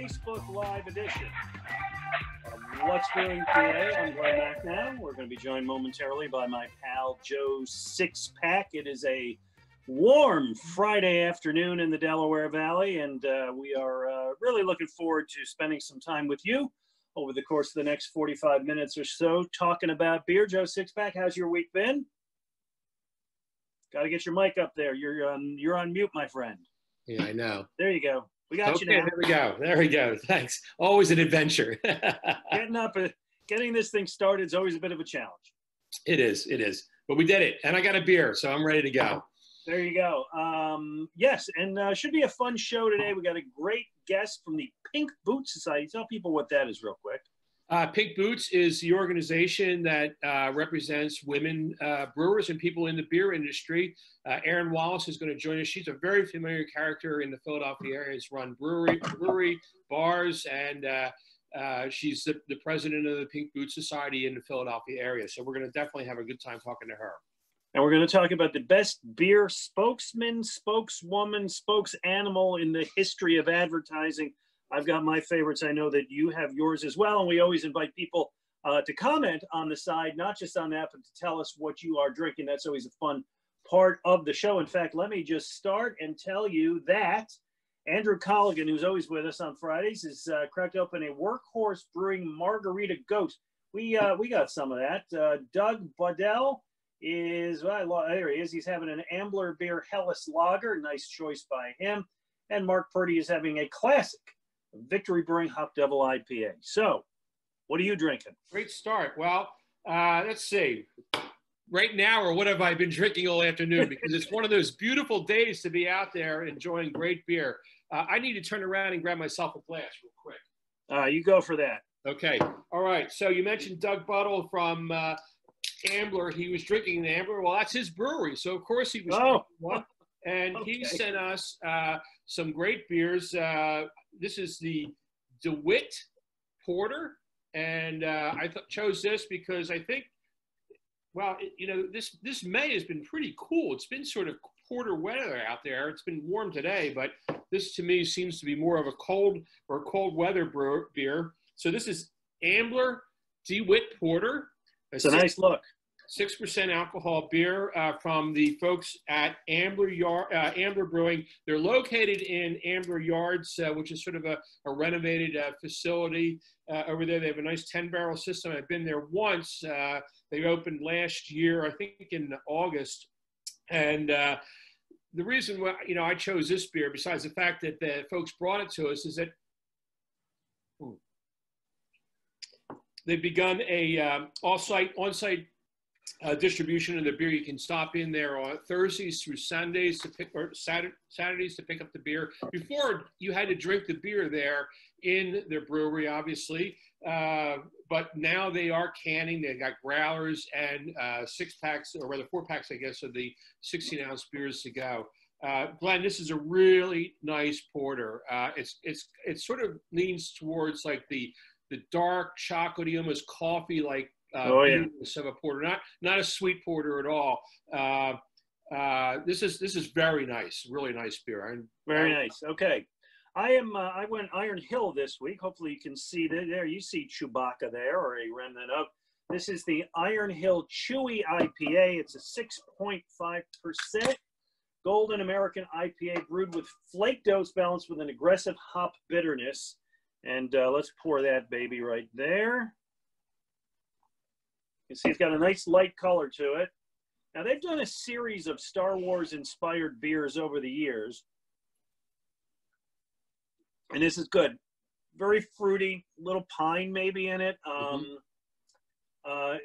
Facebook Live edition of What's Brewing PA. I'm Glen Macnow. We're going to be joined momentarily by my pal Joe Sixpack. It is a warm Friday afternoon in the Delaware Valley, and we are really looking forward to spending some time with you over the course of the next 45 minutes or so talking about beer. Joe Sixpack, how's your week been? Got to get your mic up there. You're on mute, my friend. Yeah, I know. There you go. We got you now. There we go. There we go. Thanks. Always an adventure. Getting this thing started is always a bit of a challenge. It is. It is. But we did it, and I got a beer, so I'm ready to go. There you go. Yes, and should be a fun show today. We got a great guest from the Pink Boot Society. Tell people what that is real quick. Pink Boots is the organization that represents women brewers and people in the beer industry. Erin Wallace is going to join us. She's a very familiar character in the Philadelphia area. Has run brewery, bars, and she's the president of the Pink Boot Society in the Philadelphia area. So we're going to definitely have a good time talking to her. And we're going to talk about the best beer spokesman, spokeswoman, spokesanimal in the history of advertising. I've got my favorites. I know that you have yours as well. And we always invite people to comment on the side, not just on that, but to tell us what you are drinking. That's always a fun part of the show. In fact, let me just start and tell you that Andrew Colligan, who's always with us on Fridays, has cracked open a Workhorse Brewing Margarita Ghost. We got some of that. Doug Budell is, well, there he is. He's having an Ambler beer Hellas Lager. Nice choice by him. And Mark Purdy is having a classic Victory Brewing Hop Devil IPA. So, what are you drinking? Great start. Well, let's see. Right now, or what have I been drinking all afternoon? Because it's one of those beautiful days to be out there enjoying great beer. I need to turn around and grab myself a glass real quick. You go for that. Okay. All right. So you mentioned Doug Budell from Ambler. He was drinking the Ambler. Well, that's his brewery. So, of course, he was drinking one. And he sent us some great beers. This is the DeWitt Porter. And I chose this because I think, well, this May has been pretty cool. It's been sort of porter weather out there. It's been warm today, but this to me seems to be more of a cold weather beer. So this is Ambler DeWitt Porter. It's a nice look. 6% alcohol beer from the folks at Ambler Brewing. They're located in Ambler Yards, which is sort of a renovated facility over there. They have a nice 10-barrel system. I've been there once. They opened last year, I think in August. And the reason why I chose this beer, besides the fact that the folks brought it to us, is that they've begun a on-site distribution of the beer. You can stop in there on Thursdays through Sundays Saturdays to pick up the beer. Before, you had to drink the beer there in their brewery, obviously. But now they are canning. They've got growlers and 6-packs, or rather 4-packs, I guess, of the 16-ounce beers to go. Glenn, this is a really nice porter. It sort of leans towards like the dark chocolatey, almost coffee-like of a porter, not a sweet porter at all. This is very nice, really nice beer. Very nice. Okay, I went Iron Hill this week. Hopefully you can see that there. You see Chewbacca there, or a remnant of. This is the Iron Hill Chewy IPA. It's a 6.5% Golden American IPA brewed with flake dose balanced with an aggressive hop bitterness. And let's pour that baby right there. You see, it's got a nice light color to it. Now, they've done a series of Star Wars-inspired beers over the years. And this is good. Very fruity, little pine maybe in it.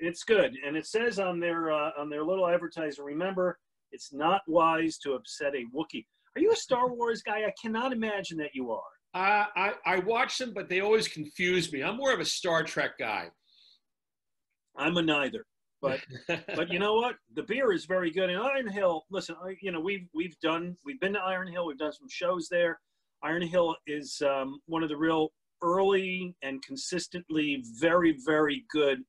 It's good. And it says on their little advertiser, remember, it's not wise to upset a Wookiee. Are you a Star Wars guy? I cannot imagine that you are. I watch them, but they always confuse me. I'm more of a Star Trek guy. I'm a neither, but you know what? The beer is very good. And Iron Hill, listen, we've been to Iron Hill. We've done some shows there. Iron Hill is one of the real early and consistently very, very good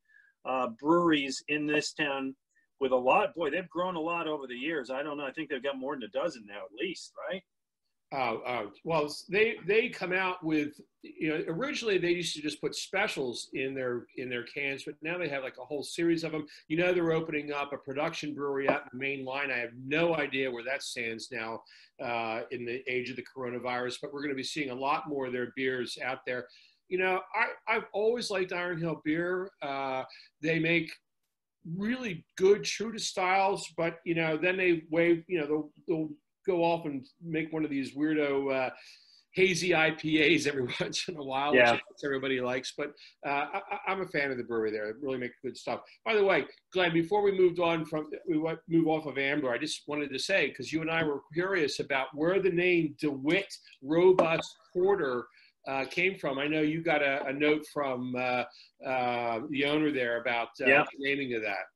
breweries in this town. With a lot, boy, they've grown a lot over the years. I don't know. I think they've got more than a dozen now, at least, right? Well, they come out with, originally they used to just put specials in their cans, but now they have like a whole series of them. They're opening up a production brewery out in the main line. I have no idea where that stands now in the age of the coronavirus, but we're going to be seeing a lot more of their beers out there. I've always liked Iron Hill beer. They make really good true to styles, but then they wave, they'll go off and make one of these weirdo hazy IPAs every once in a while, Yeah. which everybody likes. But I'm a fan of the brewery there. They really make good stuff. By the way, Glenn, before we move off of Ambler, I just wanted to say, because you and I were curious about where the name DeWitt Robust Porter came from. I know you got a note from the owner there about naming of that.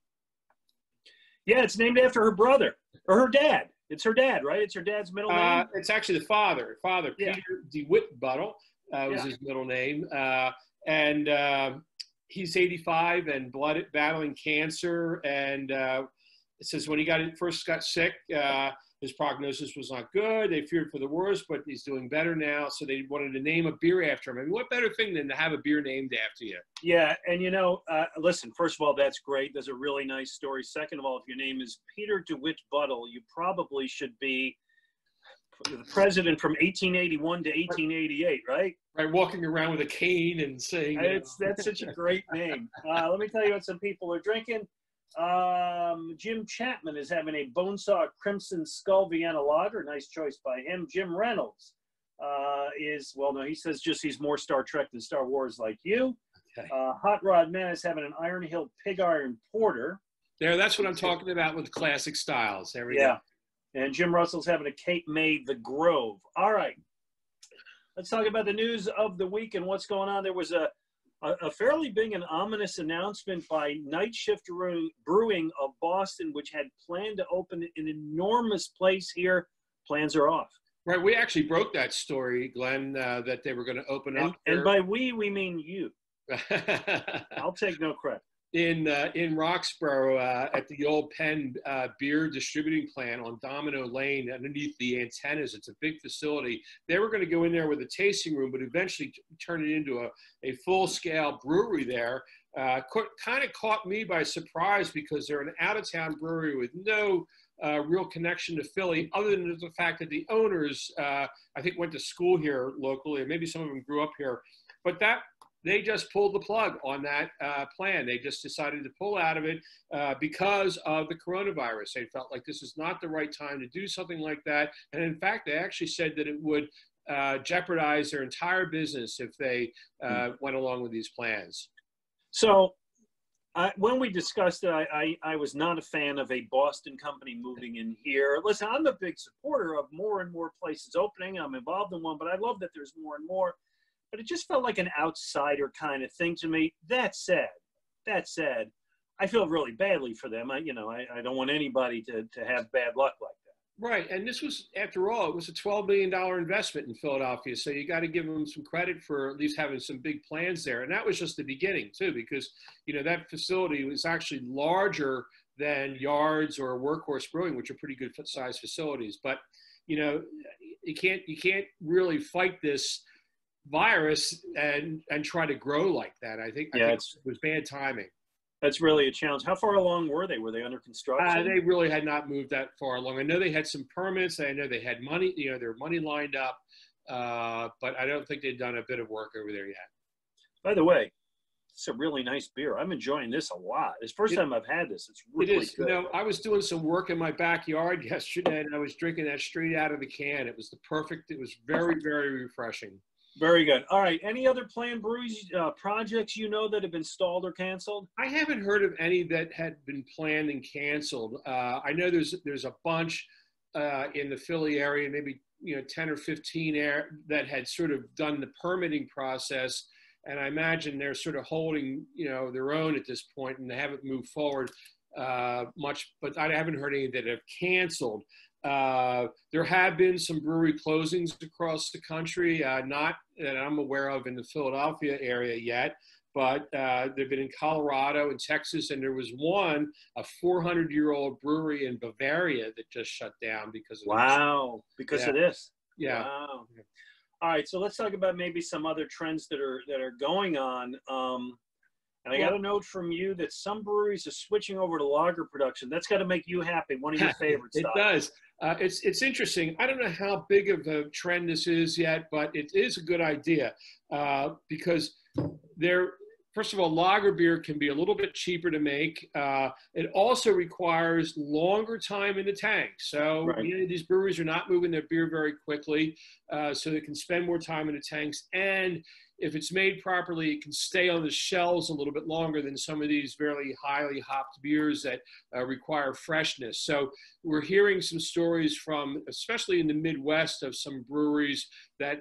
Yeah, it's named after her brother or her dad. It's her dad, right? It's her dad's middle name? It's actually the father. Yeah. Peter DeWitt Buttle was his middle name. And he's 85 and battling cancer. And it says when he first got sick, his prognosis was not good. They feared for the worst, but he's doing better now. So they wanted to name a beer after him. I mean, what better thing than to have a beer named after you? Yeah, and listen, first of all, that's great. That's a really nice story. Second of all, if your name is Peter DeWitt Buttle, you probably should be the president from 1881 to 1888, right? Right, walking around with a cane and saying... That's such a great name. Let me tell you what some people are drinking. Jim Chapman is having a Bonesaw Crimson Skull Vienna Lager. Nice choice by him. Jim Reynolds he says just he's more Star Trek than Star Wars like you. Okay. Hot Rod Man is having an Iron Hill Pig Iron Porter. That's what I'm talking about with classic styles. There we go. And Jim Russell's having a Cape May The Grove. All right. Let's talk about the news of the week and what's going on. There was a fairly big and ominous announcement by Night Shift Brewing of Boston, which had planned to open an enormous place here. Plans are off. Right. We actually broke that story, Glenn, that they were going to open up. And by we mean you. I'll take no credit. In Roxborough at the old Penn beer distributing plant on Domino Lane underneath the antennas. It's a big facility. They were going to go in there with a tasting room, but eventually turn it into a full-scale brewery there. Kind of caught me by surprise because they're an out-of-town brewery with no real connection to Philly, other than the fact that the owners, I think, went to school here locally, or maybe some of them grew up here. But they just pulled the plug on that plan. They just decided to pull out of it because of the coronavirus. They felt like this is not the right time to do something like that. And in fact, they actually said that it would jeopardize their entire business if they went along with these plans. So when we discussed it, I was not a fan of a Boston company moving in here. Listen, I'm a big supporter of more and more places opening. I'm involved in one, but I love that there's more and more. But it just felt like an outsider kind of thing to me. That said, I feel really badly for them. I don't want anybody to have bad luck like that. Right, and this was, after all, it was a $12 million investment in Philadelphia, so you got to give them some credit for at least having some big plans there. And that was just the beginning, too, because, that facility was actually larger than Yards or Workhorse Brewing, which are pretty good sized facilities. But, you can't really fight this virus and try to grow like that. I think it was bad timing. That's really a challenge. How far along were they? Were they under construction? They really had not moved that far along. I know they had some permits. I know they had money, their money lined up, but I don't think they'd done a bit of work over there yet. By the way, it's a really nice beer. I'm enjoying this a lot. It's the first time I've had this. It's really good. I was doing some work in my backyard yesterday, and I was drinking that straight out of the can. It was it was very, very refreshing. Very good. All right. Any other planned breweries, projects that have been stalled or canceled? I haven't heard of any that had been planned and canceled. I know there's a bunch in the Philly area, maybe 10 or 15 that had sort of done the permitting process, and I imagine they're sort of holding their own at this point, and they haven't moved forward much. But I haven't heard any that have canceled. There have been some brewery closings across the country, not that I'm aware of in the Philadelphia area yet, but they've been in Colorado and Texas, and there was one, a 400-year-old brewery in Bavaria that just shut down because of because of this. Yeah. Wow. All right, so let's talk about maybe some other trends that are going on. And I got a note from you that some breweries are switching over to lager production. That's got to make you happy. One of your favorites. It does. It's interesting. I don't know how big of a trend this is yet, but it is a good idea because first of all, lager beer can be a little bit cheaper to make. It also requires longer time in the tank. So these breweries are not moving their beer very quickly, so they can spend more time in the tanks. And if it's made properly, it can stay on the shelves a little bit longer than some of these very highly hopped beers that require freshness. So we're hearing some stories from, especially in the Midwest, of some breweries that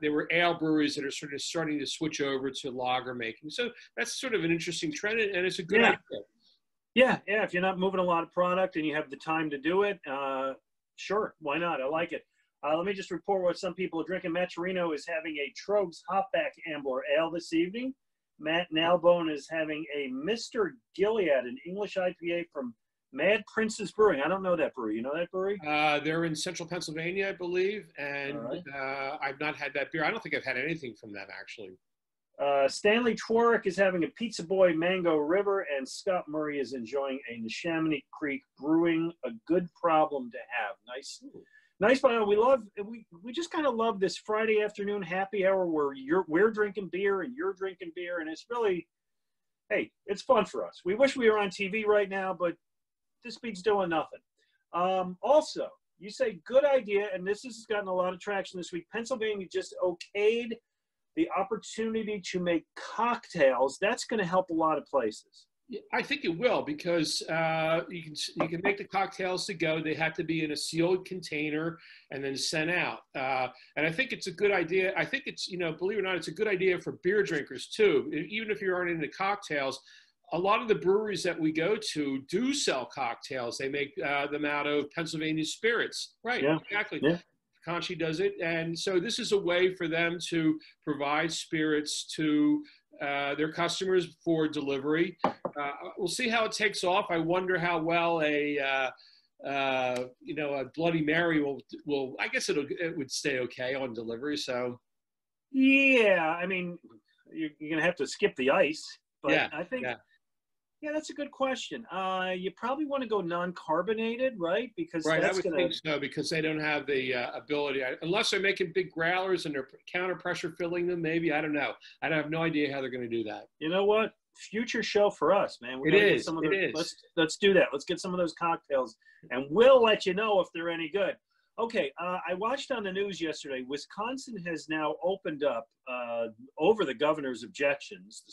they were ale breweries that are sort of starting to switch over to lager making. So that's sort of an interesting trend, and it's a good idea. Yeah. If you're not moving a lot of product and you have the time to do it, sure, why not? I like it. Let me just report what some people are drinking. Matt Torino is having a Trogs Hopback Ambler Ale this evening. Matt Nalbone is having a Mr. Gilead, an English IPA from Mad Princess Brewing. I don't know that brewery. You know that brewery? They're in central Pennsylvania, I believe, and I've not had that beer. I don't think I've had anything from them, actually. Stanley Tworick is having a Pizza Boy Mango River, and Scott Murray is enjoying a Neshaminy Creek Brewing, a good problem to have. Nice. Nice, but we just kind of love this Friday afternoon happy hour where we're drinking beer and you're drinking beer, and it's really, hey, it's fun for us. We wish we were on TV right now, but this beats doing nothing. Also, you say good idea, and this has gotten a lot of traction this week. Pennsylvania just okayed the opportunity to make cocktails. That's going to help a lot of places. I think it will, because you can make the cocktails to go. They have to be in a sealed container and then sent out. And I think it's a good idea. I think it's, believe it or not, it's a good idea for beer drinkers too. Even if you aren't into cocktails, a lot of the breweries that we go to do sell cocktails. They make them out of Pennsylvania spirits. Right, yeah. Exactly. Yeah. Conchi does it. And so this is a way for them to provide spirits to their customers for delivery. We'll see how it takes off. I wonder how well a Bloody Mary will. I guess it would stay okay on delivery. So, yeah, I mean, you're gonna have to skip the ice, but yeah, I think. Yeah, that's a good question. You probably want to go non-carbonated, right? Because I would think so, because they don't have the ability, unless they're making big growlers and they're counter pressure filling them. Maybe, I don't know. I have no idea how they're going to do that. You know what? Future show for us, man. It is. Let's do that. Let's get some of those cocktails, and we'll let you know if they're any good. Okay, I watched on the news yesterday. Wisconsin has now opened up over the governor's objections. The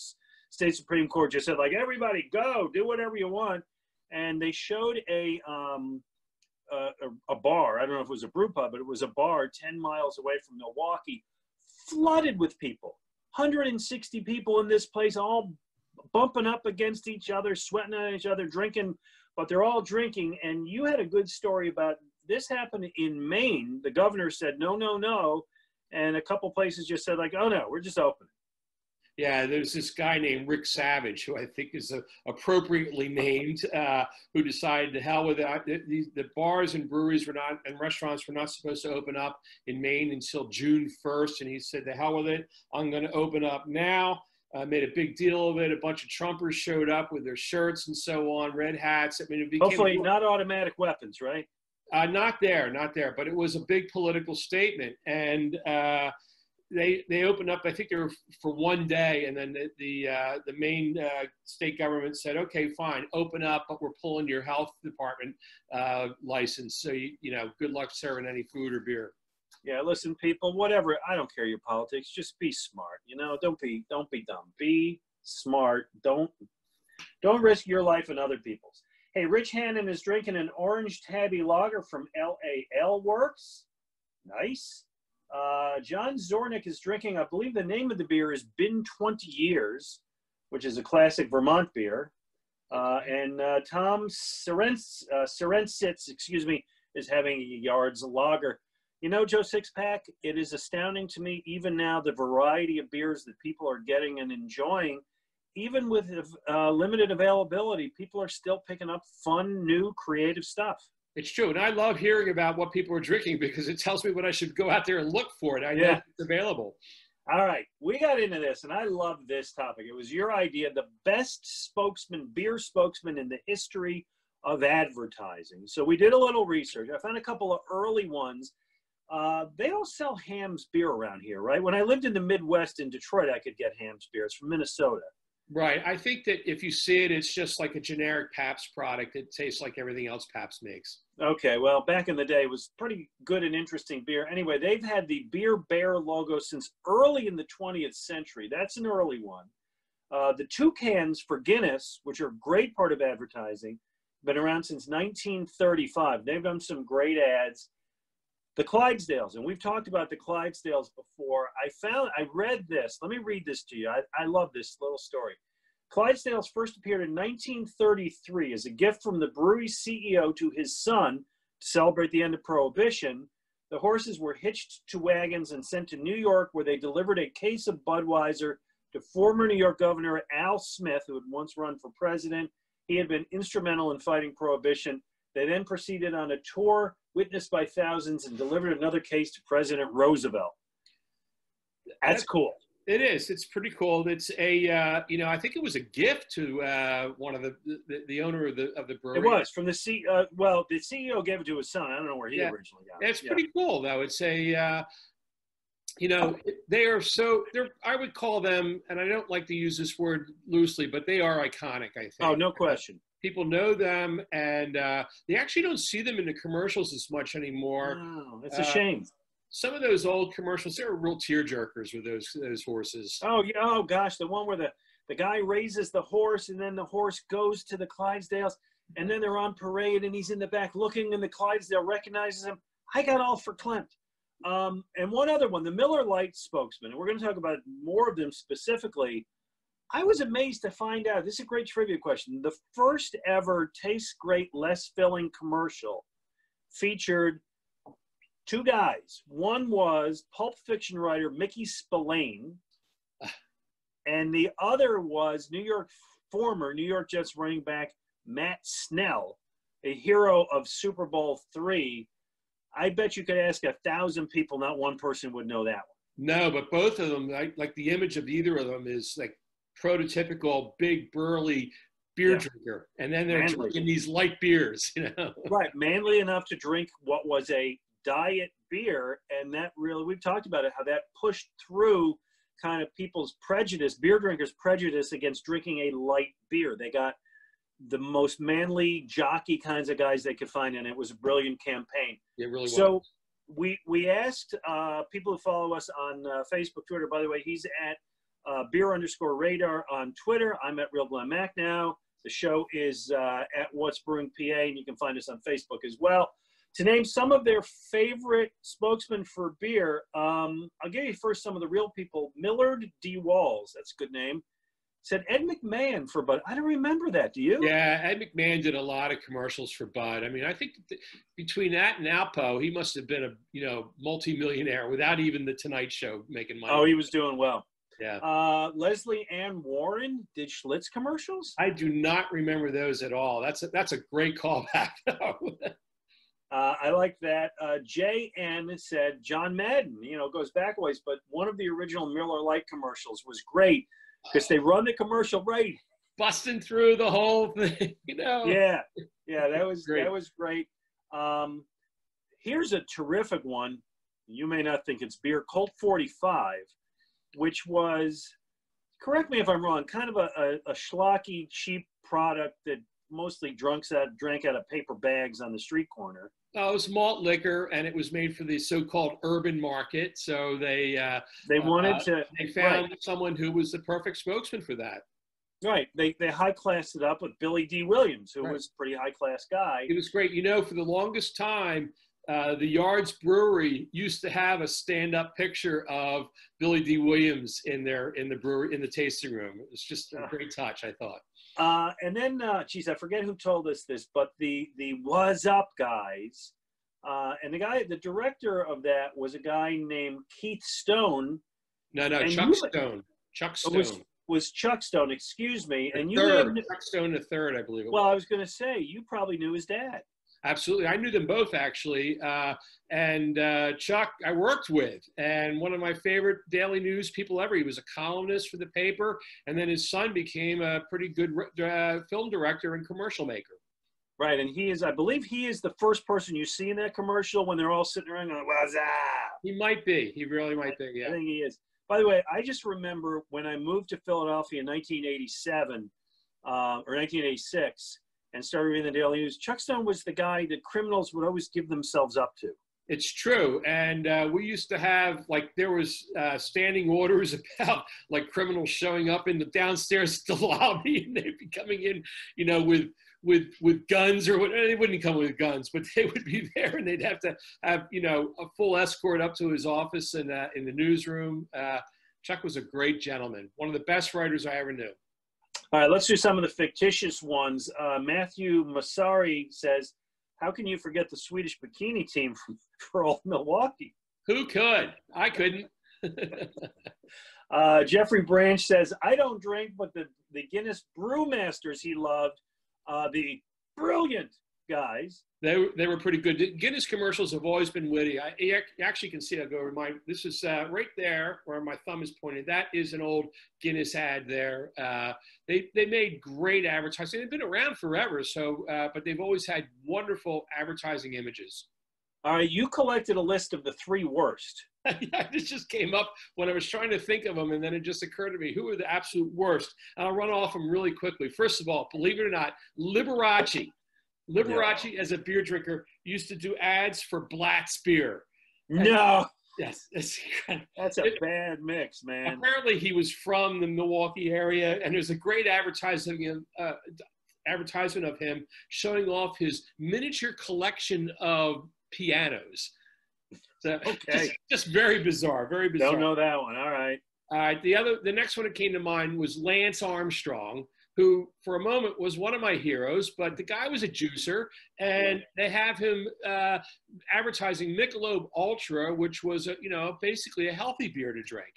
State Supreme Court just said, like, everybody go, do whatever you want. And they showed a bar. I don't know if it was a brew pub, but it was a bar 10 miles away from Milwaukee, flooded with people. 160 people in this place, all bumping up against each other, sweating on each other, drinking, but they're all drinking. And you had a good story about this happened in Maine. The governor said, no, no, no. And a couple places just said, like, oh, no, we're just open. Yeah, there's this guy named Rick Savage, who I think is appropriately named, who decided to hell with it. The bars and breweries and restaurants were not supposed to open up in Maine until June 1st. And he said, the hell with it. I'm going to open up now. Made a big deal of it. A bunch of Trumpers showed up with their shirts and so on, red hats. I mean, it became hopefully not automatic weapons, right? Not there. But it was a big political statement. And they opened up, I think they were for one day, and then the Maine state government said, okay, fine, open up, but we're pulling your health department license. So, good luck serving any food or beer. Yeah, listen, people, whatever, I don't care your politics, just be smart, don't be dumb. Be smart. Don't risk your life and other people's. Hey, Rich Hannon is drinking an orange tabby lager from L.A. Ale Works. Nice. John Zornick is drinking, I believe the name of the beer is Been 20 Years, which is a classic Vermont beer. And Tom Serentsitz, is having a Yards Lager. Joe Sixpack, it is astounding to me, even now, the variety of beers that people are getting and enjoying. Even with limited availability, people are still picking up fun, new, creative stuff. It's true. And I love hearing about what people are drinking because it tells me when I should go out there and look for it. I know it's available. All right. We got into this, and I love this topic. It was your idea, the best spokesman, beer spokesman in the history of advertising. So we did a little research. I found a couple of early ones. They don't sell Ham's beer around here, right? When I lived in the Midwest in Detroit, I could get Ham's beer. It's from Minnesota. Right. I think that if you see it, it's just like a generic Pabst product. It tastes like everything else Pabst makes. Okay. Well, back in the day, it was pretty good and interesting beer. Anyway, they've had the Beer Bear logo since early in the 20th century. That's an early one. The toucans for Guinness, which are a great part of advertising, been around since 1935. They've done some great ads. The Clydesdales, and we've talked about the Clydesdales before. I read this. Let me read this to you. I love this little story. Clydesdales first appeared in 1933 as a gift from the brewery's CEO to his son to celebrate the end of Prohibition. The horses were hitched to wagons and sent to New York, where they delivered a case of Budweiser to former New York Governor Al Smith, who had once run for president. He had been instrumental in fighting Prohibition. They then proceeded on a tour witnessed by thousands and delivered another case to President Roosevelt. That's cool. It is. It's pretty cool. It's a, I think it was a gift to one of the owner of the brewery. It was from the the CEO gave it to his son. I don't know where he originally got it. It's pretty cool, though. It's a, I would call them, and I don't like to use this word loosely, but they are iconic, I think. Oh, no question. People know them, and they actually don't see them in the commercials as much anymore. No, it's a shame. Some of those old commercials, they were real tearjerkers with those horses. Oh, yeah. Oh, gosh. The one where the guy raises the horse, and then the horse goes to the Clydesdales, and then they're on parade, and he's in the back looking, and the Clydesdale recognizes him. I got all verklempt. And one other one, the Miller Lite spokesman, and we're going to talk about more of them specifically. I was amazed to find out, this is a great trivia question, the first ever Tastes Great, Less Filling commercial featured two guys. One was Pulp Fiction writer Mickey Spillane, and the other was former New York Jets running back Matt Snell, a hero of Super Bowl III. I bet you could ask 1,000 people, not one person would know that one. No, but both of them, like the image of either of them is like prototypical big burly beer drinker, and then they're drinking these light beers, Right, manly enough to drink what was a diet beer, and that really, we've talked about it, how that pushed through kind of people's prejudice, beer drinkers' prejudice against drinking a light beer. They got the most manly, jockey kinds of guys they could find, and it was a brilliant campaign. It really was. So we asked people who follow us on Facebook, Twitter. By the way, he's at beer_radar on Twitter. I'm at Real Glen Macnow. The show is at What's Brewing PA, and you can find us on Facebook as well. To name some of their favorite spokesmen for beer, I'll give you first some of the real people. Millard D. Walls, that's a good name, said Ed McMahon for Bud. I don't remember that. Do you? Yeah, Ed McMahon did a lot of commercials for Bud. I mean, I think between that and Alpo, he must have been a multi-millionaire without even the Tonight Show making money. Oh, he was doing well. Yeah. Leslie Ann Warren did Schlitz commercials. I do not remember those at all. That's a great callback. I like that. J.N. said John Madden, goes back a ways, but one of the original Miller Lite commercials was great because they run the commercial right. Busting through the whole thing, Yeah. Yeah, that was great. Here's a terrific one. You may not think it's beer, Colt 45, which was, correct me if I'm wrong, kind of a schlocky, cheap product that mostly drank out of paper bags on the street corner. Oh, it was malt liquor, and it was made for the so-called urban market. So they wanted to. They found someone who was the perfect spokesman for that. Right. They high-classed it up with Billy D. Williams, who was a pretty high-class guy. It was great. For the longest time, the Yards Brewery used to have a stand-up picture of Billy D. Williams in the brewery, in the tasting room. It was just a great touch, I thought. And then, I forget who told us this, but the What's Up guys, and the director of that was a guy named Keith Stone. No, Chuck Stone. Chuck Stone. Was Chuck Stone, excuse me. And Chuck Stone the third, I believe it was. Well, I was going to say, you probably knew his dad. Absolutely. I knew them both, actually. And Chuck, I worked with, and one of my favorite daily news people ever. He was a columnist for the paper, and then his son became a pretty good film director and commercial maker. Right, and he is, I believe he is the first person you see in that commercial when they're all sitting around going, what's up? He might be. He really might be, yeah. I think he is. By the way, I just remember when I moved to Philadelphia in 1987 or 1986 and started reading the Daily News, Chuck Stone was the guy that criminals would always give themselves up to. It's true. And we used to have, like, there was standing orders about, like, criminals showing up in the downstairs at the lobby, and they'd be coming in, you know, with guns or whatever. They wouldn't come with guns, but they would be there, and they'd have to have, you know, a full escort up to his office and in the newsroom. Chuck was a great gentleman, one of the best writers I ever knew. All right, let's do some of the fictitious ones. Matthew Masari says, how can you forget the Swedish bikini team for old Milwaukee? Who could? I couldn't. Jeffrey Branch says, I don't drink, but the Guinness brewmasters he loved, the brilliant guys. They were pretty good. Guinness commercials have always been witty. You actually can see, I'll go remind, this is right there where my thumb is pointed. That is an old Guinness ad there. They made great advertising. They've been around forever, so but they've always had wonderful advertising images. All right, you collected a list of the 3 worst. This just came up when I was trying to think of them, and then it just occurred to me, who are the absolute worst? And I'll run off them really quickly. First of all, believe it or not, Liberace. Liberace, as a beer drinker, used to do ads for Blatt's beer. No. Yes. That's a bad mix, man. Apparently, he was from the Milwaukee area, and there's a great advertisement of him showing off his miniature collection of pianos. So, okay. Just very bizarre, very bizarre. Don't know that one. All right. All right. The next one that came to mind was Lance Armstrong, who for a moment was one of my heroes, but the guy was a juicer, and they have him advertising Michelob Ultra, which was, basically a healthy beer to drink.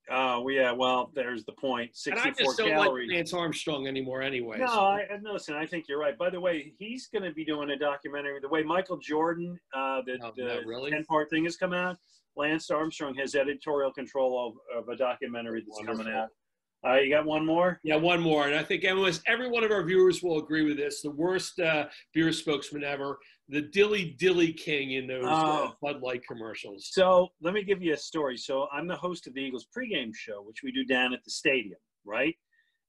Oh, yeah, well, there's the point. 64 and I just don't calories. like Lance Armstrong anymore anyway. No, so. listen, I think you're right. By the way, he's going to be doing a documentary. The way Michael Jordan, the 10-part thing has come out, Lance Armstrong has editorial control of a documentary that's coming out. You got one more? Yeah, one more. And I think every one of our viewers will agree with this. The worst beer spokesman ever, the Dilly King in those Bud Light commercials. So let me give you a story. So I'm the host of the Eagles pregame show, which we do down at the stadium, right?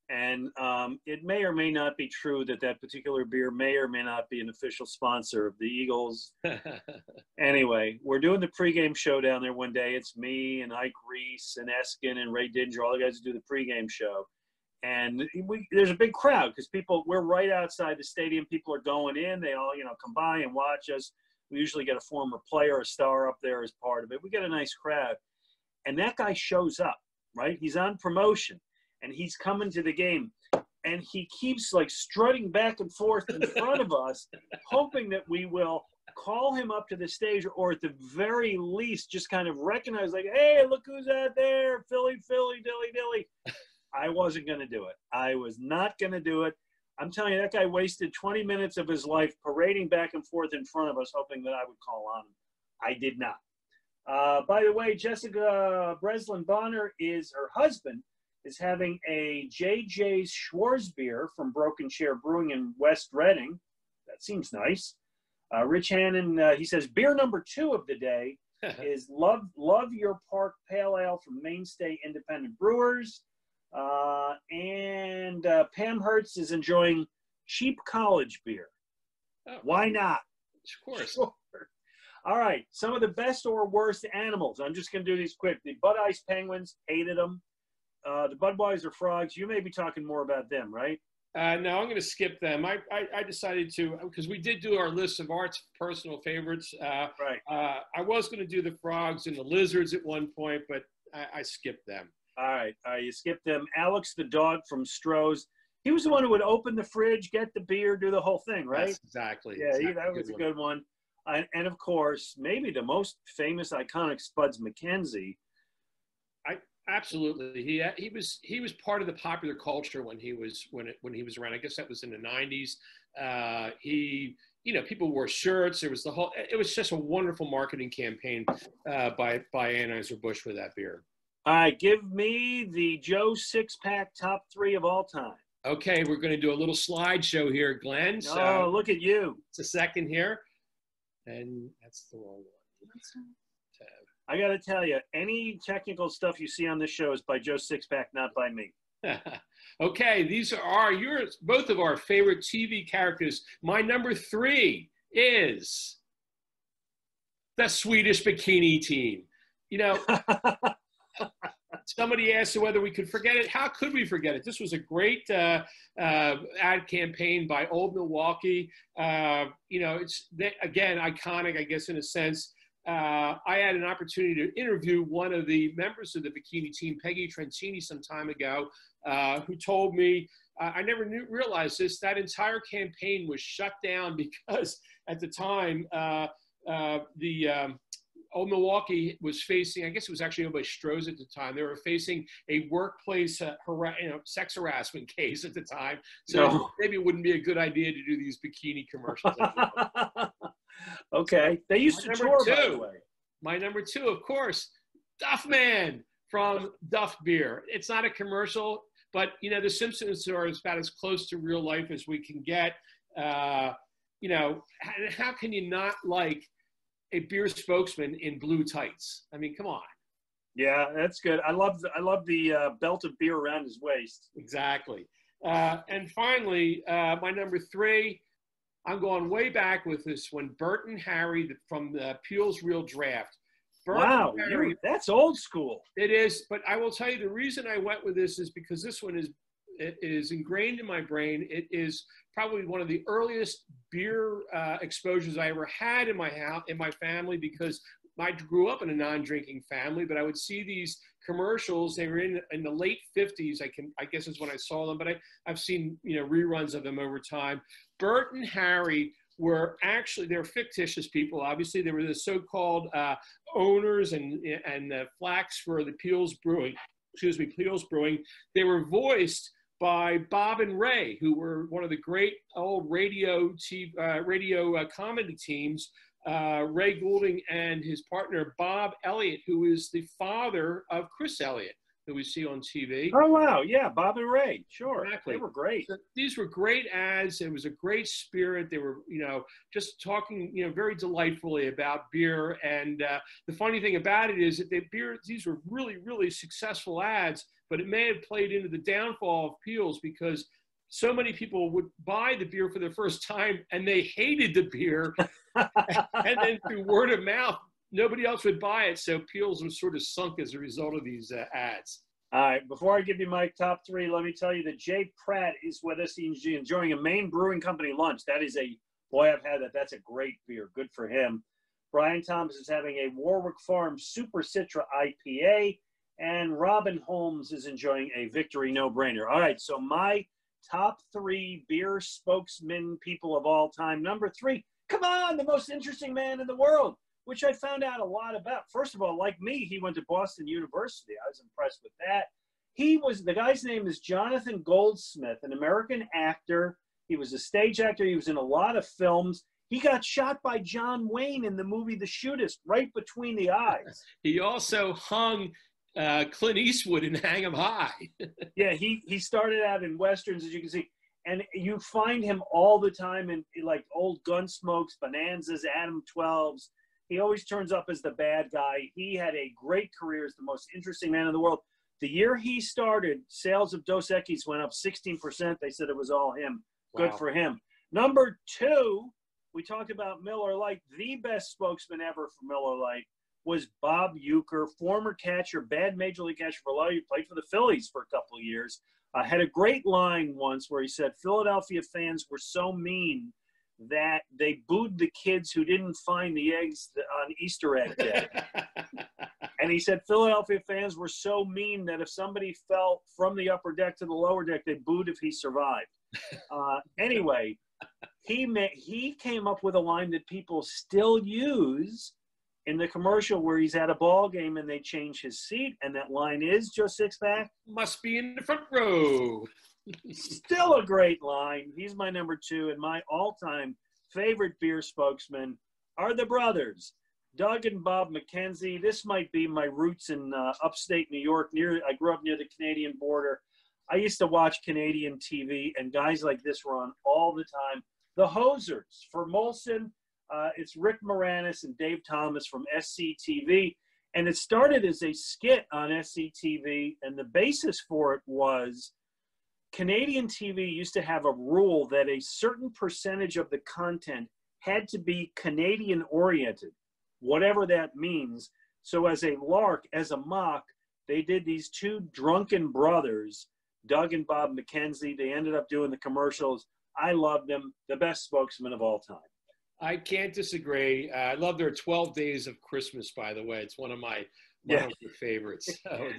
And it may or may not be true that particular beer may or may not be an official sponsor of the Eagles. Anyway, we're doing the pregame show down there one day. It's me and Ike Reese and Eskin and Ray Dinger, all the guys who do the pregame show. And there's a big crowd because we're right outside the stadium. People are going in. They all, come by and watch us. We usually get a former player, a star up there as part of it. We get a nice crowd. And that guy shows up, right? He's on promotion. And he's coming to the game, and he keeps strutting back and forth in front of us, hoping that we will call him up to the stage, or at the very least, just kind of recognize, hey, look who's out there, Philly, dilly. I wasn't going to do it. I was not going to do it. I'm telling you, that guy wasted 20 minutes of his life parading back and forth in front of us, hoping that I would call on him. I did not. By the way, Jessica Breslin Bonner her husband is having a J.J.'s Schwarzbier from Broken Chair Brewing in West Reading. That seems nice. Rich Hannon, he says, beer number 2 of the day is Love Your Park Pale Ale from Mainstay Independent Brewers. And Pam Hertz is enjoying cheap college beer. Oh, why not? Of course. Sure. All right. Some of the best or worst animals. I'm just going to do these quick. The Bud Ice Penguins, hated them. The Budweiser Frogs, you may be talking more about them, right? No, I'm going to skip them. I decided to, because we did do our list of Art's personal favorites. Right. I was going to do the Frogs and the Lizards at one point, but I skipped them. All right. You skipped them. Alex the dog from Stroh's. He was the one who would open the fridge, get the beer, do the whole thing, right? Yes, exactly. Yeah, exactly. That was a good one. And, of course, maybe the most famous, iconic Spuds McKenzie. Absolutely. He was part of the popular culture when he was around. I guess that was in the 90s. People wore shirts. It was just a wonderful marketing campaign by Anheuser-Busch with that beer. All right, give me the Joe Sixpack top 3 of all time. Okay, we're going to do a little slideshow here, Glenn. So oh, look at you. It's a second here. And that's the wrong one. I got to tell you, any technical stuff you see on this show is by Joe Sixpack, not by me. Okay, these are both of our favorite TV characters. My number 3 is the Swedish Bikini team. Somebody asked whether we could forget it. How could we forget it? This was a great ad campaign by Old Milwaukee. It's, again, iconic, I guess, in a sense. I had an opportunity to interview one of the members of the Bikini team, Peggy Trentini, some time ago, who told me, I never realized this, that entire campaign was shut down because at the time, Old Milwaukee was facing, I guess it was actually owned by Stroh's at the time. They were facing a workplace sex harassment case at the time. So maybe it wouldn't be a good idea to do these bikini commercials. Okay. They used to tour, by the way. My number 2, of course, Duffman from Duff Beer. It's not a commercial, but, the Simpsons are about as close to real life as we can get. How can you not like a beer spokesman in blue tights? I mean, come on. Yeah, that's good. I love the belt of beer around his waist. Exactly. And finally, my number 3, I'm going way back with this one, Bert and Harry from the Peel's Real Draft. Wow, that's old school. It is, but I will tell you the reason I went with this is because this one is ingrained in my brain. It is probably one of the earliest beer exposures I ever had in my house, in my family, because I grew up in a non-drinking family, but I would see these commercials. They were in the late 50s, I guess is when I saw them, but I've seen, reruns of them over time. Bert and Harry were they're fictitious people. Obviously, they were the so-called owners and flax for the Peel's Brewing. They were voiced by Bob and Ray, who were one of the great old radio comedy teams. Ray Goulding and his partner, Bob Elliott, who is the father of Chris Elliott, who we see on TV. Oh, wow. Yeah, Bob and Ray. Sure. Exactly. They were great. So these were great ads. It was a great spirit. They were, just talking, very delightfully about beer. And the funny thing about it is that these were really, really successful ads, but it may have played into the downfall of Peel's because so many people would buy the beer for the first time and they hated the beer. And then through word of mouth, nobody else would buy it. So Peel's was sort of sunk as a result of these ads. All right. Before I give you my top 3, let me tell you that Jay Pratt is with us. He's enjoying a Maine Brewing Company lunch. That is boy, I've had that. That's a great beer. Good for him. Brian Thomas is having a Warwick Farm Super Citra IPA. And Robin Holmes is enjoying a Victory No-Brainer. All right. So my top 3 beer spokesman people of all time. Number 3, come on, the most interesting man in the world, which I found out a lot about. First of all, like me, he went to Boston University. I was impressed with that. The guy's name is Jonathan Goldsmith, an American actor. He was a stage actor. He was in a lot of films. He got shot by John Wayne in the movie The Shootist, right between the eyes. He also hung Clint Eastwood in Hang 'em High. Yeah, he started out in Westerns, as you can see. And you find him all the time in like old Gunsmokes, Bonanzas, Adam 12s. He always turns up as the bad guy. He had a great career as the most interesting man in the world. The year he started, sales of Dos Equis went up 16%. They said it was all him. Wow. Good for him. Number 2, we talked about Miller Lite. The best spokesman ever for Miller Lite was Bob Uecker, former catcher, bad major league catcher for a lot of you, played for the Phillies for a couple of years. Had a great line once where he said, Philadelphia fans were so mean that they booed the kids who didn't find the eggs on Easter egg day. And he said Philadelphia fans were so mean that if somebody fell from the upper deck to the lower deck, they booed if he survived. Anyway, he came up with a line that people still use, in the commercial where he's at a ball game and they change his seat, and that line is Joe Sixpack. Must be in the front row. Still a great line. He's my number 2, and my all-time favorite beer spokesman are the brothers, Doug and Bob McKenzie. This might be my roots in upstate New York. I grew up near the Canadian border. I used to watch Canadian TV, and guys like this were on all the time. The Hosers for Molson. It's Rick Moranis and Dave Thomas from SCTV. And it started as a skit on SCTV, and the basis for it was Canadian TV used to have a rule that a certain percentage of the content had to be Canadian-oriented, whatever that means. So as a lark, as a mock, they did these 2 drunken brothers, Doug and Bob McKenzie. They ended up doing the commercials. I love them. The best spokesman of all time. I can't disagree. I love their 12 Days of Christmas, by the way. It's one of my favorites.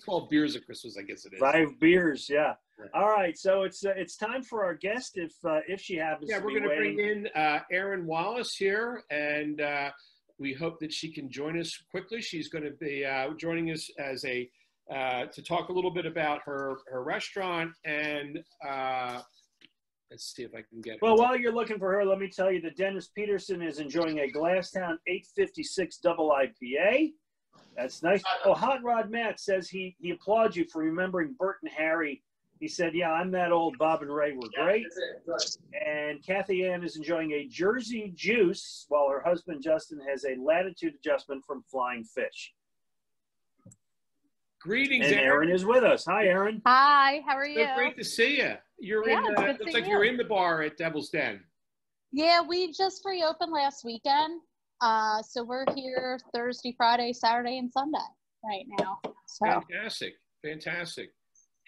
12 Beers of Christmas, I guess it is. 5 beers, yeah. All right, so it's time for our guest, if she happens to be waiting. We're going to bring in Erin Wallace here, and we hope that she can join us quickly. She's going to be joining us as to talk a little bit about her restaurant, and let's see if I can get her. Well, while you're looking for her, let me tell you that Dennis Peterson is enjoying a Glasstown 856 double IPA. That's nice. Oh, Hot Rod Matt says he applauds you for remembering Bert and Harry. He said, yeah, I'm that old. Bob and Ray were great. And Kathy Ann is enjoying a Jersey Juice, while her husband Justin has a latitude adjustment from Flying Fish. Greetings, and Erin is with us. Hi, Erin. Hi, how are you? So great to see you. Looks like you're in the bar at Devil's Den. Yeah, we just reopened last weekend. So we're here Thursday, Friday, Saturday, and Sunday right now. So. Fantastic.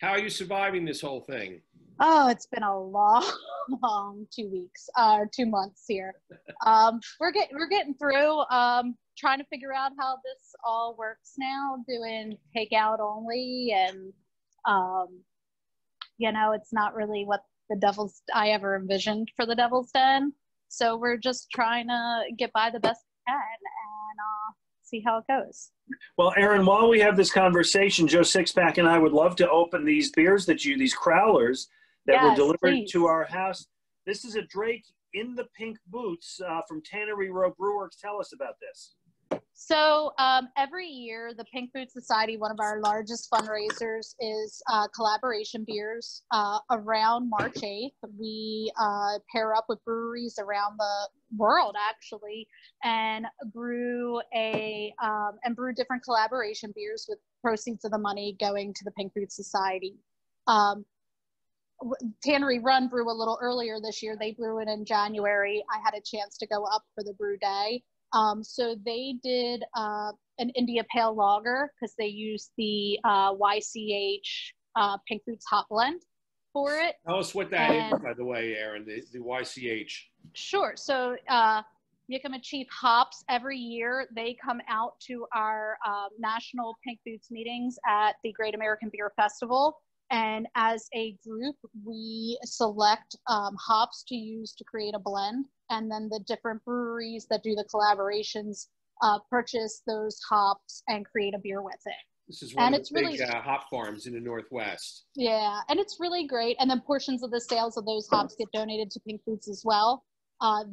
How are you surviving this whole thing? Oh, it's been a long 2 months here. We're getting through. Trying to figure out how this all works now. Doing takeout only, and it's not really what I ever envisioned for the Devil's Den. So we're just trying to get by the best we can and see how it goes. Well, Erin, while we have this conversation, Joe Sixpack and I would love to open these beers these crowlers that were delivered to our house. This is a Drake in the Pink Boots from Tannery Run Brewworks. Tell us about this. So every year, the Pink Boots Society, one of our largest fundraisers, is collaboration beers. Around March 8th, we pair up with breweries around the world, actually, and brew different collaboration beers with proceeds of the money going to the Pink Boots Society. Tannery Run brew a little earlier this year. They brew it in January. I had a chance to go up for the brew day. So they did an India Pale Lager because they used the YCH Pink Boots Hop Blend for it. Tell us what that is, by the way, Erin, the YCH. Sure. So Yakima Chief Hops, every year they come out to our national Pink Boots meetings at the Great American Beer Festival. And as a group, we select hops to use to create a blend. And then the different breweries that do the collaborations purchase those hops and create a beer with it. This is one of the big hop farms in the Northwest. Yeah, and it's really great. And then portions of the sales of those hops get donated to Pink Boots as well.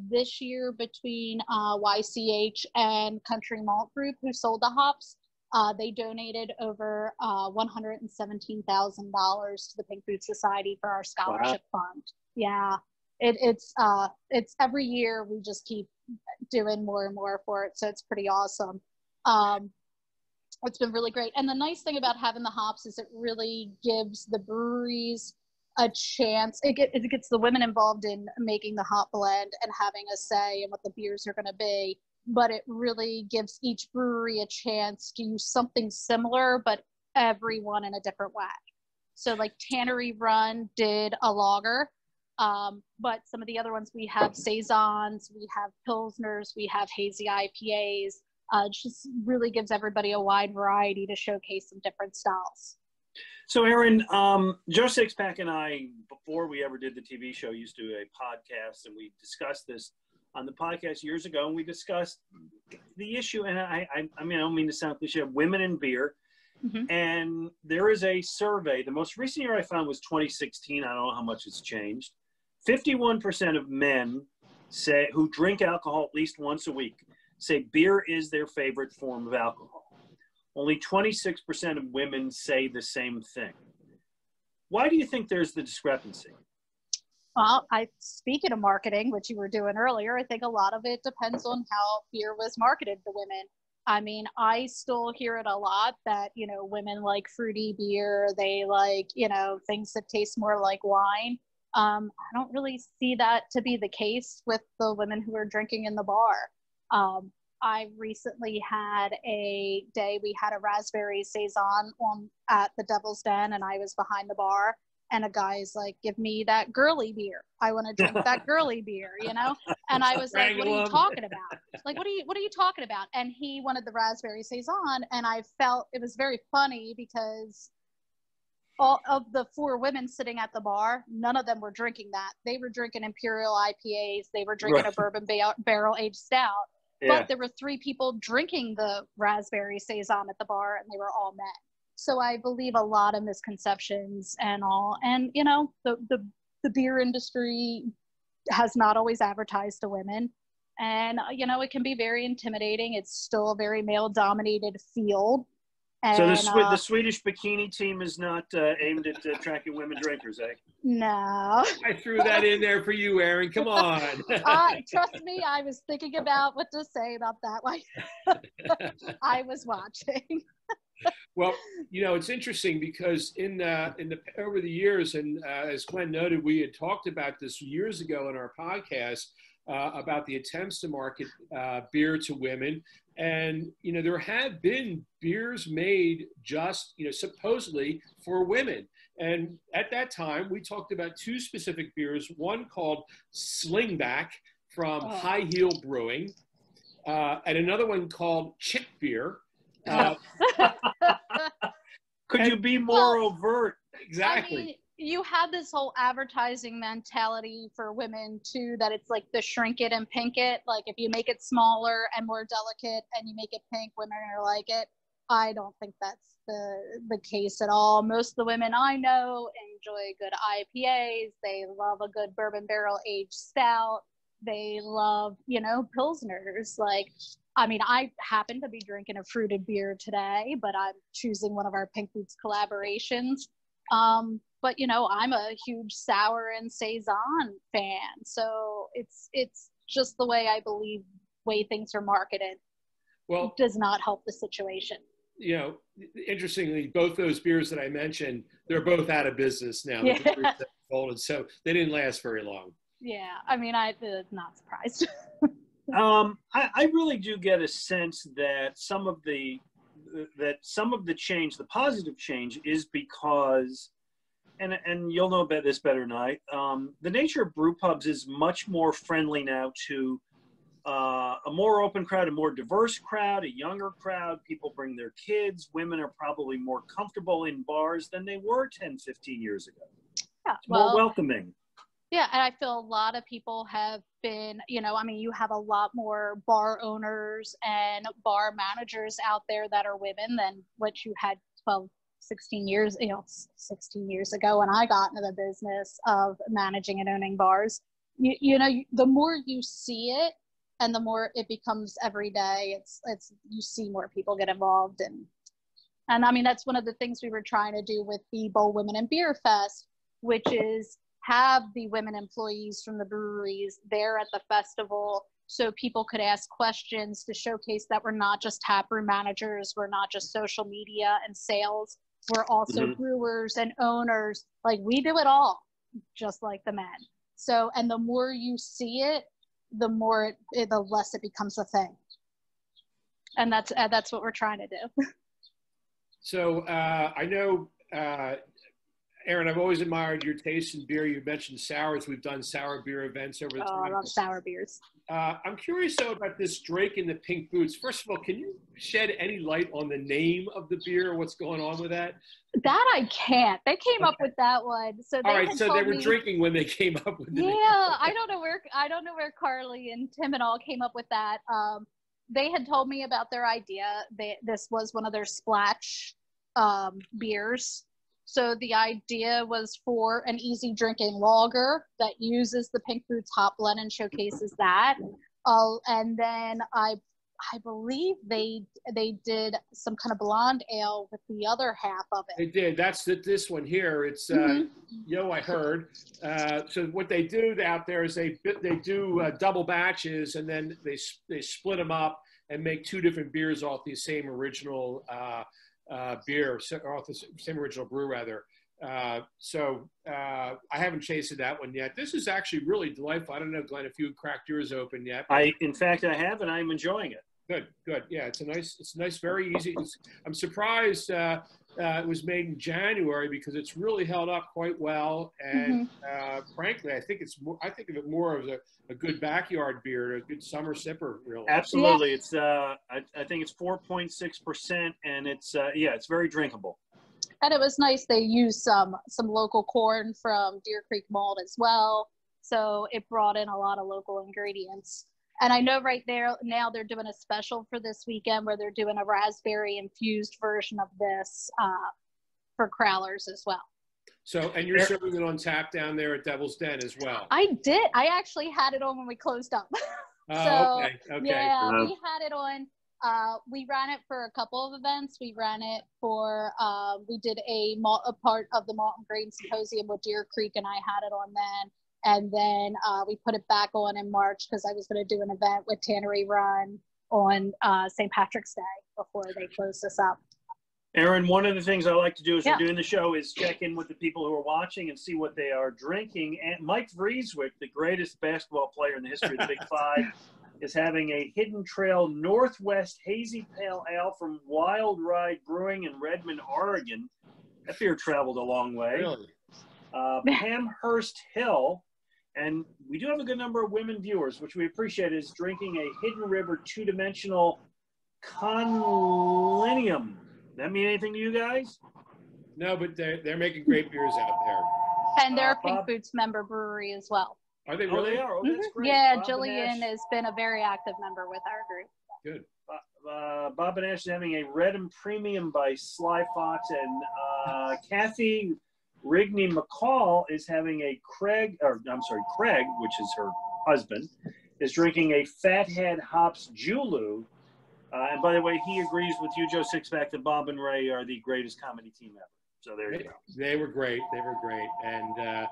This year, between YCH and Country Malt Group, who sold the hops, they donated over $117,000 to the Pink Boots Society for our scholarship fund. Yeah, it's every year we just keep doing more and more for it, so it's pretty awesome. It's been really great. And the nice thing about having the hops is it really gives the breweries a chance. It gets the women involved in making the hop blend and having a say in what the beers are going to be. But it really gives each brewery a chance to use something similar, but everyone in a different way. So like Tannery Run did a lager, but some of the other ones, we have Saisons, we have Pilsners, we have hazy IPAs. It just really gives everybody a wide variety to showcase some different styles. So Erin, Joe Sixpack and I, before we ever did the TV show, used to do a podcast, and we discussed this on the podcast years ago, and we discussed the issue. And I mean, I don't mean to sound cliche, women in beer. Mm-hmm. And there is a survey. The most recent year I found was 2016. I don't know how much it's changed. 51% of men say who drink alcohol at least once a week say beer is their favorite form of alcohol. Only 26% of women say the same thing. Why do you think there's the discrepancy? Well, speaking of marketing, which you were doing earlier, I think a lot of it depends on how beer was marketed to women. I mean, I still hear it a lot that, you know, women like fruity beer. They like, you know, things that taste more like wine. I don't really see that to be the case with the women who are drinking in the bar. I recently had a day, we had a raspberry saison at the Devil's Den, and I was behind the bar. And a guy's like, give me that girly beer. I want to drink that girly beer, you know? And I was like, what are you talking about? Like, what are you talking about? And he wanted the raspberry saison. And I felt it was very funny because all of the 4 women sitting at the bar, none of them were drinking that. They were drinking Imperial IPAs. They were drinking a bourbon barrel aged stout. Yeah. But there were 3 people drinking the raspberry saison at the bar, and they were all men. So I believe a lot of misconceptions and all. And, you know, the beer industry has not always advertised to women. And, you know, it can be very intimidating. It's still a very male-dominated field. And, so the Swedish Bikini team is not aimed at attracting women drinkers, eh? No. I threw that in there for you, Erin. Come on. Trust me, I was thinking about what to say about that one. I was watching. Well, you know, it's interesting because over the years, and as Glenn noted, we had talked about this years ago in our podcast about the attempts to market beer to women. And, you know, there have been beers made just, you know, supposedly for women. And at that time, we talked about 2 specific beers, one called Slingback from High Heel Brewing, and another one called Chick Beer. Could you be more overt? Exactly. I mean, you had this whole advertising mentality for women too, that it's like the shrink it and pink it. Like if you make it smaller and more delicate and you make it pink, women are like it. I don't think that's the case at all. Most of the women I know enjoy good IPAs. They love a good bourbon barrel aged stout. They love, you know, Pilsners. Like, I mean, I happen to be drinking a fruited beer today, but I'm choosing one of our Pink Boots collaborations. But, you know, I'm a huge sour and saison fan. So it's just the way I believe way things are marketed. Well, does not help the situation. You know, interestingly, both those beers that I mentioned, they're both out of business now. Yeah. So they didn't last very long. Yeah, I mean, I'm not surprised. I really do get a sense that some of the change, the positive change, is because, and you'll know about this better than I, the nature of brew pubs is much more friendly now to a more open crowd, a more diverse crowd, a younger crowd. People bring their kids. Women are probably more comfortable in bars than they were 10, 15 years ago. Yeah, it's more welcoming. Yeah, and I feel a lot of people have been, you know, I mean, you have a lot more bar owners and bar managers out there that are women than what you had 12, 16 years, you know, 16 years ago when I got into the business of managing and owning bars. You know, the more you see it and the more it becomes every day, it's you see more people get involved. And I mean, that's one of the things we were trying to do with the Bowl Women in Beer Fest, which is have the women employees from the breweries there at the festival so people could ask questions to showcase that we're not just taproom managers, we're not just social media and sales, we're also brewers and owners. Like, we do it all, just like the men. So, and the more you see it, the more the less it becomes a thing. And that's what we're trying to do. So I know, Erin, I've always admired your taste in beer. You mentioned sours. We've done sour beer events over the time. I love sour beers. I'm curious, though, about this Drake and the Pink Boots. First of all, can you shed any light on the name of the beer or what's going on with that? That I can't. They came up with that one. So all right, so they were drinking when they came up with it. Yeah, I don't know where Carly and Tim and all came up with that. They had told me about their idea. This was one of their splash beers. So the idea was for an easy drinking lager that uses the Pink Boots hop blend and showcases that. And then I believe they did some kind of blonde ale with the other half of it. They did. That's this one here. It's I heard. So what they do out there is they do double batches, and then they split them up and make two different beers off the same original beer, or off the same original brew rather. So I haven't tasted that one yet. This is actually really delightful. I don't know, Glenn, if you cracked yours open yet. In fact, I have, and I'm enjoying it. Good. Yeah, it's nice, very easy. I'm surprised it was made in January because it's really held up quite well. And frankly, I think of it more as a good backyard beer, a good summer sipper, really. Absolutely. It's I think it's 4.6%, and it's it's very drinkable. And it was nice. They used some local corn from Deer Creek malt as well, so it brought in a lot of local ingredients. And I know right there now they're doing a special for this weekend where they're doing a raspberry infused version of this for crowlers as well. So, and you're serving it on tap down there at Devil's Den as well. I did. I actually had it on when we closed up. Okay. Yeah, we had it on. We ran it for a couple of events. We ran it for, we did a part of the Malt and Grain Symposium with Deer Creek, and I had it on then. And then we put it back on in March because I was going to do an event with Tannery Run on St. Patrick's Day before they closed us up. Erin, one of the things I like to do as we're doing the show is check in with the people who are watching and see what they are drinking. And Mike Vrieswick, the greatest basketball player in the history of the Big Five, is having a Hidden Trail Northwest Hazy Pale Ale from Wild Ride Brewing in Redmond, Oregon. That beer traveled a long way. Really? Pamhurst Hill, and we do have a good number of women viewers, which we appreciate, is drinking a Hidden River two-dimensional Conlinium. That mean anything to you guys? No, but they're making great beers out there. And they're a Pink Boots member brewery as well. Are they really? Oh, they are. Oh, that's great. Yeah, Bob Jillian has been a very active member with our group. Good. Bob and Ash is having a Redham Premium by Sly Fox, and Kathy Rigney McCall is having a Craig, which is her husband, is drinking a Fathead Hops Julu. And by the way, he agrees with you, Joe Sixpack, that Bob and Ray are the greatest comedy team ever. So there you go. They were great. They were great. And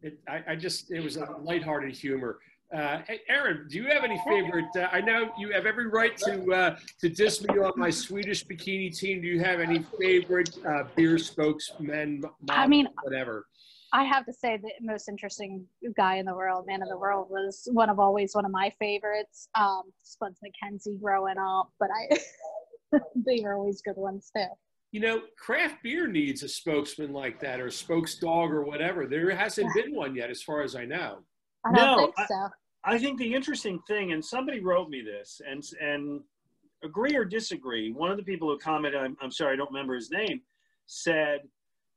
it was a lighthearted humor. Hey, Erin, do you have any favorite? I know you have every right to diss me on my Swedish bikini team. Do you have any favorite beer spokesmen? Whatever. I have to say the most interesting guy in the world, man of the world, was always one of my favorites. Spuds McKenzie growing up, but they were always good ones too. You know, craft beer needs a spokesman like that, or a spokes dog, or whatever. There hasn't been one yet, as far as I know. I don't think so. I think the interesting thing, and somebody wrote me this, and agree or disagree, one of the people who commented, I'm sorry, I don't remember his name, said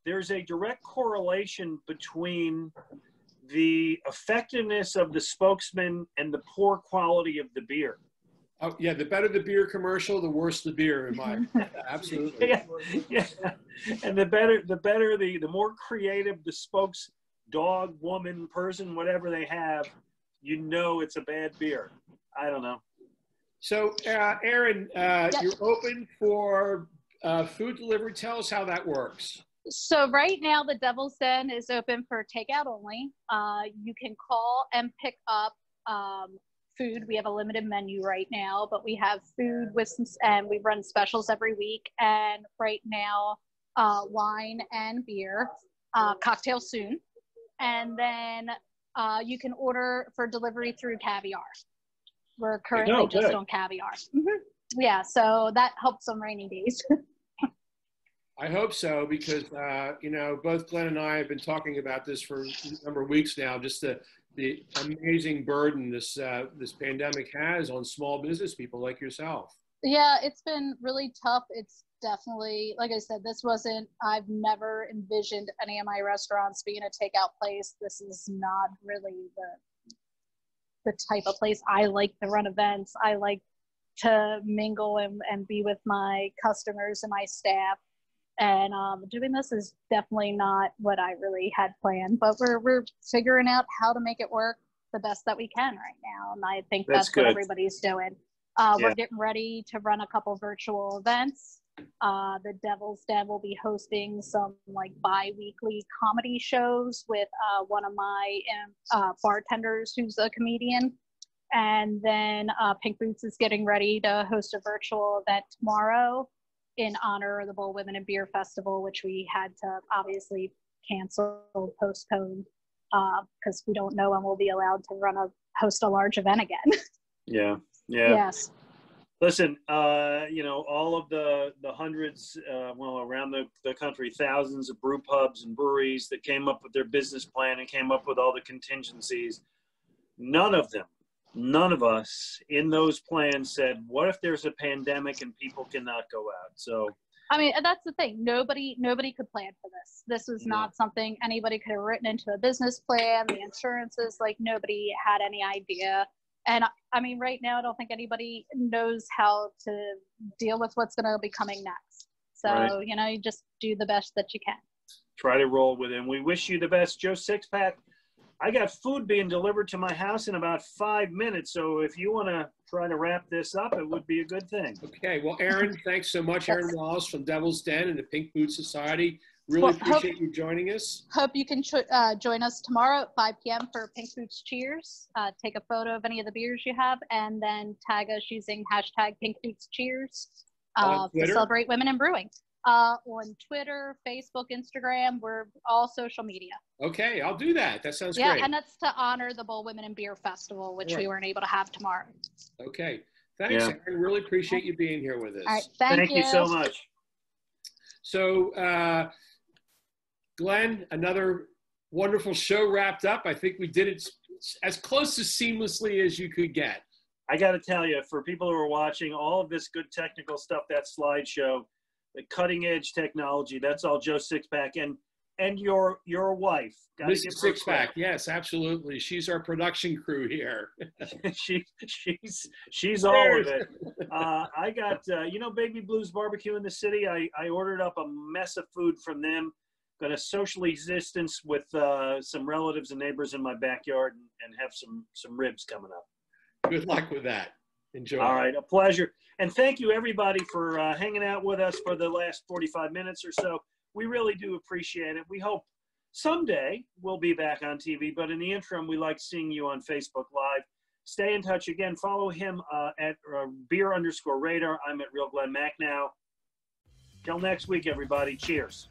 there's a direct correlation between the effectiveness of the spokesman and the poor quality of the beer. Oh yeah, the better the beer commercial, the worse the beer, in my absolutely. Yeah. And the more creative the spokes dog, woman, person, whatever they have, you know it's a bad beer. I don't know. So, Erin, you're open for food delivery. Tell us how that works. So right now, the Devil's Den is open for takeout only. You can call and pick up food. We have a limited menu right now, but we have food and we run specials every week. And right now, wine and beer, cocktail soon. And then you can order for delivery through Caviar. We're currently just on Caviar. Yeah, so that helps on rainy days. I hope so, because, both Glenn and I have been talking about this for a number of weeks now, just the amazing burden this pandemic has on small business people like yourself. Yeah, it's been really tough. definitely, like I said, I've never envisioned any of my restaurants being a takeout place. This is not really the type of place. I like to run events. I like to mingle and be with my customers and my staff. And doing this is definitely not what I really had planned, but we're figuring out how to make it work the best that we can right now. And I think that's what everybody's doing. We're getting ready to run a couple virtual events. The Devil's Den will be hosting some like bi-weekly comedy shows with one of my bartenders who's a comedian. And then Pink Boots is getting ready to host a virtual event tomorrow in honor of the Bold Women in Beer Festival, which we had to obviously cancel, postpone, because we don't know when we'll be allowed to host a large event again. Yeah. Yes. Listen, all of the hundreds, around the country, thousands of brew pubs and breweries that came up with their business plan and came up with all the contingencies, none of us in those plans said, what if there's a pandemic and people cannot go out? So, I mean, that's the thing. Nobody could plan for this. This was not something anybody could have written into a business plan. The insurances, like nobody had any idea. And I mean, right now, I don't think anybody knows how to deal with what's going to be coming next. So, you just do the best that you can. Try to roll with it. And we wish you the best. Joe Sixpack, I got food being delivered to my house in about 5 minutes. So if you want to try to wrap this up, it would be a good thing. Okay. Well, Erin, thanks so much. Erin Wallace from Devil's Den and the Pink Boot Society. Really appreciate you joining us. Hope you can join us tomorrow at 5 p.m. for Pink Boots Cheers. Take a photo of any of the beers you have and then tag us using hashtag Pink Boots Cheers to celebrate women in brewing. On Twitter, Facebook, Instagram, we're all social media. Okay, I'll do that. That sounds great. Yeah, and that's to honor the Bold Women in Beer Festival, which we weren't able to have tomorrow. Okay, thanks, Erin. Really appreciate you being here with us. All right, thank you so much. So, Glenn, another wonderful show wrapped up. I think we did it as close to seamlessly as you could get. I got to tell you, for people who are watching, all of this good technical stuff, that slideshow, the cutting edge technology, that's all Joe Sixpack and your wife. Mrs. Sixpack, yes, absolutely. She's our production crew here. she's all of it. I got Baby Blues Barbecue in the city. I ordered up a mess of food from them. Got a social existence with some relatives and neighbors in my backyard and have some ribs coming up. Good luck with that. Enjoy. All right, a pleasure. And thank you, everybody, for hanging out with us for the last 45 minutes or so. We really do appreciate it. We hope someday we'll be back on TV, but in the interim, we like seeing you on Facebook Live. Stay in touch. Again, follow him at beer_radar. I'm at Real Glen Macnow. Till next week, everybody. Cheers.